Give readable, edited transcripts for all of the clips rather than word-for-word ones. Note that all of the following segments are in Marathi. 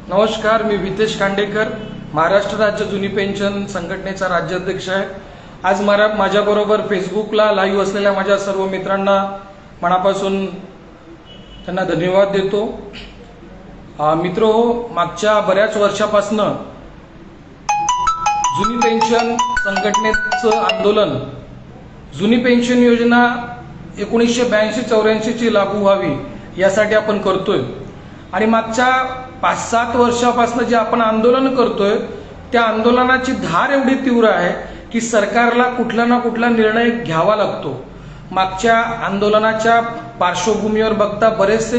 नमस्कार, मी वितेश खांडेकर, महाराष्ट्र राज्य जुनी पेन्शन संघटनेचा राज्याध्यक्ष आहे। आज माझ्याबरोबर फेसबुकला लाईव्ह असलेल्या माझ्या सर्व मित्रांना मनापासून त्यांना धन्यवाद देतो। मित्रो, मागच्या बऱ्याच वर्षापासून जुनी पेन्शन संघटनेचं आंदोलन जुनी पेन्शन योजना 1982-84 ची लागू व्हावी यासाठी आपण करतोय आणि मागच्या 5-7 वर्षापासून जे आपण आंदोलन करतोय त्या आंदोलनाची धार एवढी तीव्र आहे की सरकारला कुठला ना कुठला निर्णय घ्यावा लागतो। मागच्या आंदोलनाच्या पार्श्वभूमीवर बघता बरेचसे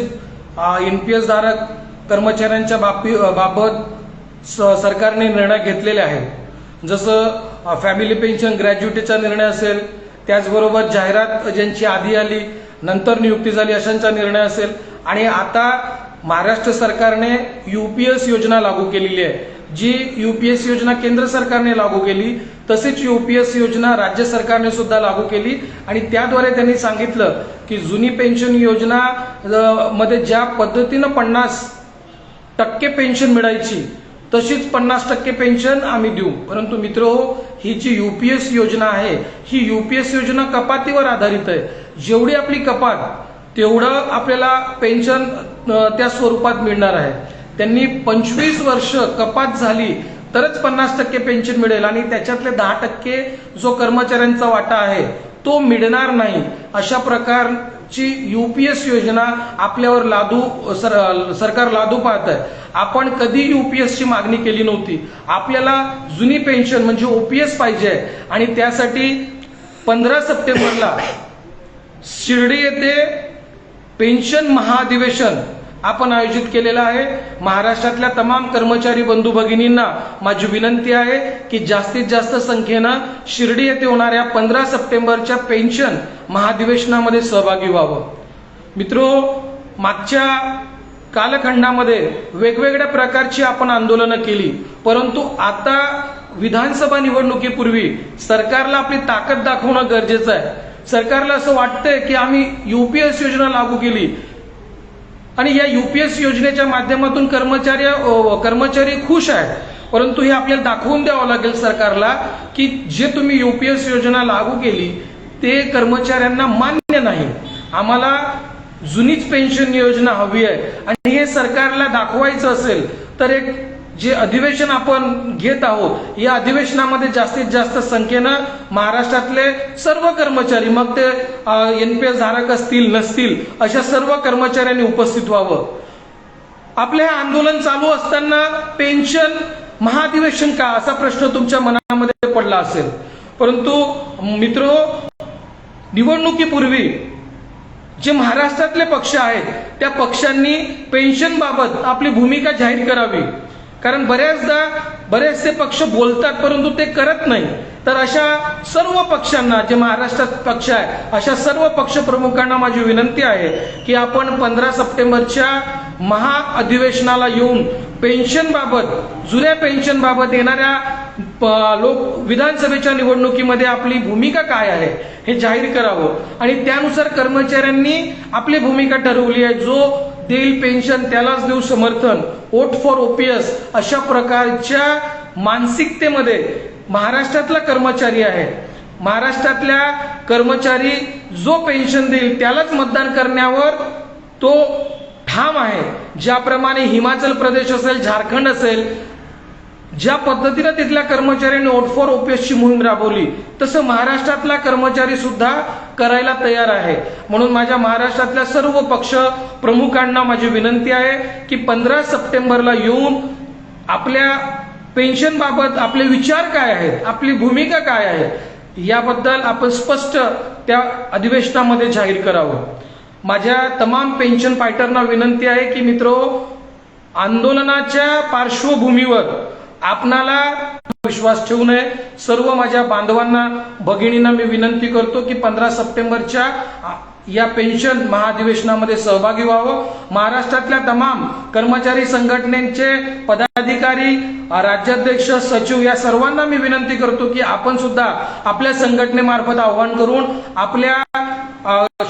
एनपीएस धारक कर्मचाऱ्यांच्या बाबत सरकारने निर्णय घेतलेले आहेत। जसं फॅमिली पेन्शन ग्रॅज्युएटीचा निर्णय असेल, त्याचबरोबर जाहिरात ज्यांची आधी आली नंतर नियुक्ती झाली अशांचा निर्णय असेल, आणि आता महाराष्ट्र सरकारने यूपीएस योजना लागू केलेली आहे। जी यूपीएस योजना केंद्र सरकारने लागू केली तसेच यूपीएस योजना राज्य सरकारने सुद्धा लागू केली आणि त्याद्वारे त्यांनी सांगितलं की जुनी पेन्शन योजना मध्ये ज्या पद्धतीनं 50% पेन्शन मिळायची तशीच 50% पेन्शन आम्ही देऊ। परंतु मित्रो, ही जी यूपीएस योजना आहे ही यूपीएस योजना कपातीवर आधारित आहे। जेवढी आपली कपात तेवढं आपल्याला पेन्शन त्या स्वरूपात मिळणार आहे। त्यांनी 25 वर्ष कपात झाली तरच 50% पेन्शन मिळेल आणि त्याच्यातले 10% जो कर्मचाऱ्यांचा वाटा आहे तो मिळणार नाही। अशा प्रकारची यूपीएस योजना आपल्यावर सरकार लादू पाहत आहे। आपण कधी यूपीएस ची मागणी केली नव्हती। आपल्याला जुनी पेन्शन म्हणजे ओपीएस पाहिजे आणि त्यासाठी 15 सप्टेंबरला शिर्डी येथे पेन्शन महाअधिवेशन आपण आयोजित केलेलं आहे। महाराष्ट्रातल्या तमाम कर्मचारी बंधू भगिनींना माझी विनंती आहे की जास्तीत जास्त संख्येनं शिर्डी येथे होणाऱ्या 15 सप्टेंबरच्या पेन्शन महाअधिवेशनामध्ये सहभागी व्हावं। मित्रो, मागच्या कालखंडामध्ये वेगवेगळ्या प्रकारची आपण आंदोलनं केली, परंतु आता विधानसभा निवडणुकीपूर्वी सरकारला आपली ताकद दाखवणं गरजेचं आहे। सरकारला असं वाटतंय की आम्ही यूपीएस योजना लागू केली आणि या यूपीएस योजनेच्या माध्यमातून कर्मचारी खुश आहेत, परंतु हे आपल्याला दाखवून द्यावं लागेल सरकारला की जे तुम्ही यूपीएस योजना लागू केली ते कर्मचाऱ्यांना मान्य नाही। आम्हाला जुनीच पेन्शन योजना हवी आहे आणि हे सरकारला दाखवायचं असेल तर एक जे अधिवेशन आपण घेत आहोत या अधिवेशनामध्ये जास्तीत जास्त संख्येनं महाराष्ट्रातले सर्व कर्मचारी, मग ते एनपीएस धारक असतील नसतील, अशा सर्व कर्मचाऱ्यांनी उपस्थित व्हावं। आपले आंदोलन चालू असताना पेन्शन महाअधिवेशन का असा प्रश्न तुमच्या मनामध्ये पडला असेल, परंतु मित्रो, निवडणुकीपूर्वी जे महाराष्ट्रातले पक्ष आहेत त्या पक्षांनी पेन्शन बाबत आपली भूमिका जाहीर करावी। कारण बरेचसे पक्ष बोलतात परंतु ते करत नाही। तर अशा सर्व पक्षांना, जे महाराष्ट्रात पक्ष आहे अशा सर्व पक्ष प्रमुखांना माझी विनंती आहे की आपण 15 सप्टेंबरच्या महाअधिवेशनाला येऊन पेन्शन बाबत, जुन्या पेन्शन बाबत येणाऱ्या विधानसभेच्या निवडणुकीमध्ये आपली भूमिका काय आहे हे जाहीर करावं आणि त्यानुसार कर्मचाऱ्यांनी आपली भूमिका ठरवली आहे। जो देईल पेन्शन त्यालाच देऊ समर्थन, वोट फॉर ओपीएस, अशा प्रकारच्या मानसिकतेमध्ये महाराष्ट्रातला कर्मचारी आहे। महाराष्ट्रातल्या कर्मचारी जो पेन्शन देईल त्यालाच मतदान करण्यावर तो ठाम आहे। ज्याप्रमाणे हिमाचल प्रदेश असेल, झारखंड असेल, ज्या पद्धतीने तिथल्या कर्मचाऱ्यांनी वोट फॉर ओपीएस ची मोहीम राबवली तसं महाराष्ट्रातला कर्मचारी सुद्धा करायला तयार आहे। म्हणून माझ्या महाराष्ट्रातल्या सर्व पक्ष प्रमुखांना माझी विनंती आहे की 15 सप्टेंबरला येऊन आपल्या पेन्शन बाबत आपले विचार काय आहेत, आपली भूमिका काय आहे याबद्दल आपण स्पष्ट त्या अधिवेशनामध्ये जाहीर करावं। माझ्या तमाम पेन्शन फायटरना विनंती आहे की मित्रो, आंदोलनाच्या पार्श्वभूमीवर आपणाला विश्वास ठेवू नये। सर्व माझ्या बांधवांना, भगिनींना मी विनंती करतो की 15 सप्टेंबरच्या या पेन्शन महाधिवेशनामध्ये सहभागी व्हावं। महाराष्ट्रातल्या तमाम कर्मचारी संघटनेचे पदाधिकारी, राज्याध्यक्ष, सचिव या सर्वांना मी विनंती करतो की आपण सुद्धा आपल्या संघटनेमार्फत आवाहन करून आपल्या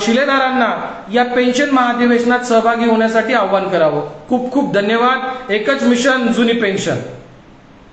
शिलेदारांना या पेन्शन महाधिवेशनात सहभागी होण्यासाठी आवाहन करावं। खूप खूप धन्यवाद। एकच मिशन, जुनी पेन्शन।